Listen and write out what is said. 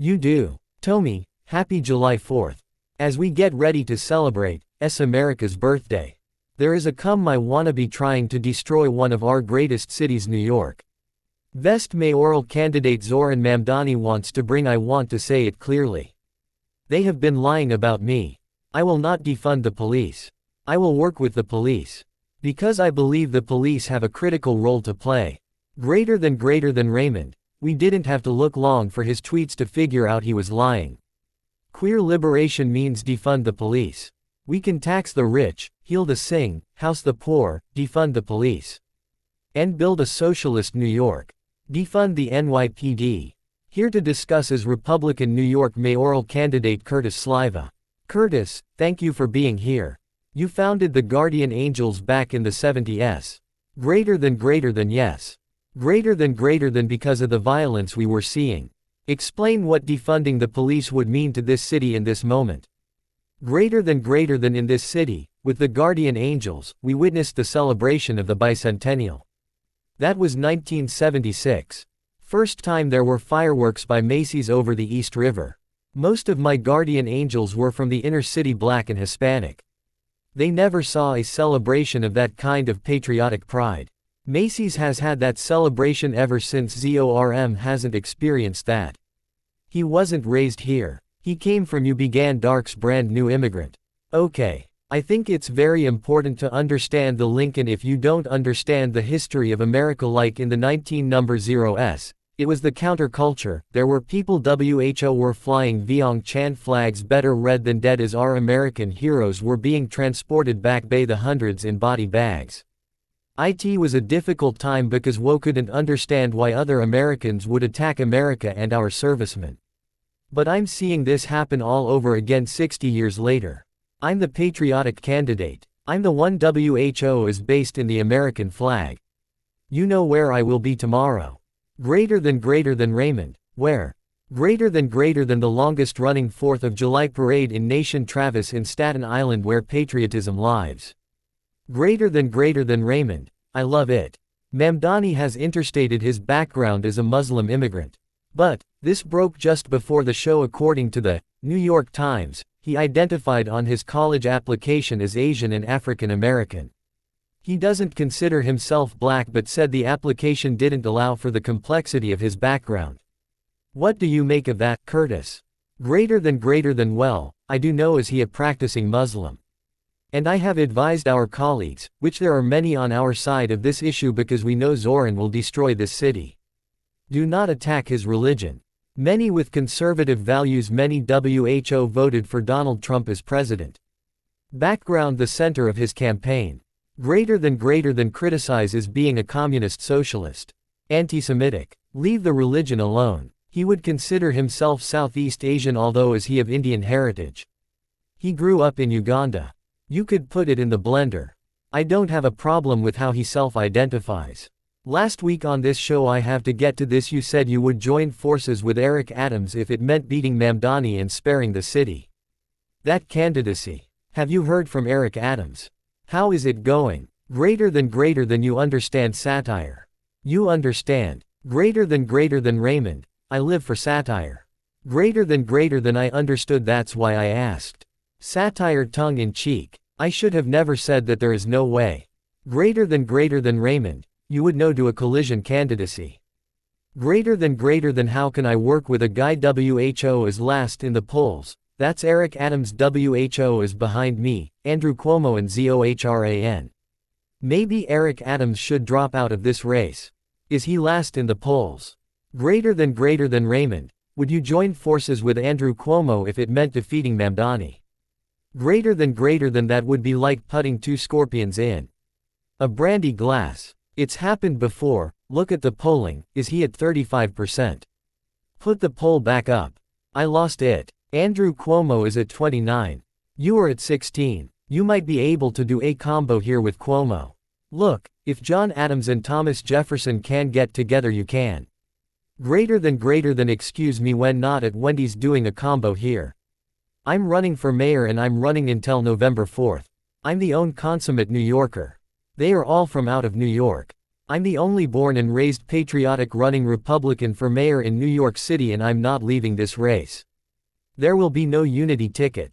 You do. Tommy, happy July 4th. As we get ready to celebrate America's birthday, there is a my wannabe trying to destroy one of our greatest cities, New York. Best mayoral candidate Zohran Mamdani wants to bring. I want to say it clearly. They have been lying about me. I will not defund the police. I will work with the police. Because I believe the police have a critical role to play. Greater than Raymond. We didn't have to look long for his tweets to figure out he was lying. Queer liberation means defund the police. We can tax the rich, heal the sick, house the poor, defund the police. And build a socialist New York. Defund the NYPD. Here to discuss is Republican New York mayoral candidate Curtis Sliwa. Curtis, thank you for being here. You founded the Guardian Angels back in the 70s. Greater than yes. Greater than because of the violence we were seeing. Explain what defunding the police would mean to this city in this moment. Greater than in this city, with the Guardian Angels, we witnessed the celebration of the bicentennial. That was 1976. First time there were fireworks by Macy's over the East River. Most of my Guardian Angels were from the inner city, Black and Hispanic. They never saw a celebration of that kind of patriotic pride. Macy's has had that celebration ever since. Zohran hasn't experienced that. He wasn't raised here. He came from you began Dark's brand new immigrant. Okay. I think it's very important to understand the link, and if you don't understand the history of America, like in the 1900s, it was the counterculture. There were people who were flying Viong Chan flags, better red than dead, as our American heroes were being transported back by the hundreds in body bags. It was a difficult time because we couldn't understand why other Americans would attack America and our servicemen. But I'm seeing this happen all over again 60 years later. I'm the patriotic candidate. I'm the one who is based in the American flag. You know where I will be tomorrow. Greater than Raymond. Where? Greater than the longest running 4th of July parade in Nation Travis in Staten Island, where patriotism lives. Greater than Raymond. I love it. Mamdani has interstated his background as a Muslim immigrant. But this broke just before the show. According to the New York Times, he identified on his college application as Asian and African American. He doesn't consider himself black but said the application didn't allow for the complexity of his background. What do you make of that, Curtis? Greater than well, I do know is he a practicing Muslim. And I have advised our colleagues, which there are many on our side of this issue, because we know Zohran will destroy this city. Do not attack his religion. Many with conservative values, many who voted for Donald Trump as president. Background: the center of his campaign. Greater than criticize as being a communist socialist. Anti-Semitic. Leave the religion alone. He would consider himself Southeast Asian, although is he of Indian heritage. He grew up in Uganda. You could put it in the blender. I don't have a problem with how he self-identifies. Last week on this show, I have to get to this, you said you would join forces with Eric Adams if it meant beating Mamdani and sparing the city. That candidacy. Have you heard from Eric Adams? How is it going? Greater than you understand satire. You understand. Greater than Raymond. I live for satire. Greater than I understood, that's why I asked. Satire tongue in cheek. I should have never said that there is no way. Greater than Raymond. You would know, do a collision candidacy. Greater than how can I work with a guy who is last in the polls? That's Eric Adams. Who is behind me, Andrew Cuomo and Zohran. Maybe Eric Adams should drop out of this race. Is he last in the polls? Greater than Raymond. Would you join forces with Andrew Cuomo if it meant defeating Mamdani? Greater than that would be like putting two scorpions in a brandy glass. It's happened before. Look at the polling. Is he at 35%? Put the poll back up. I lost it. Andrew Cuomo is at 29. You are at 16. You might be able to do a combo here with Cuomo. Look, if John Adams and Thomas Jefferson can get together, you can. Greater than excuse me, when not at Wendy's doing a combo here. I'm running for mayor and I'm running until November 4th. I'm the own consummate New Yorker. They are all from out of New York. I'm the only born and raised patriotic running Republican for mayor in New York City, and I'm not leaving this race. There will be no unity ticket.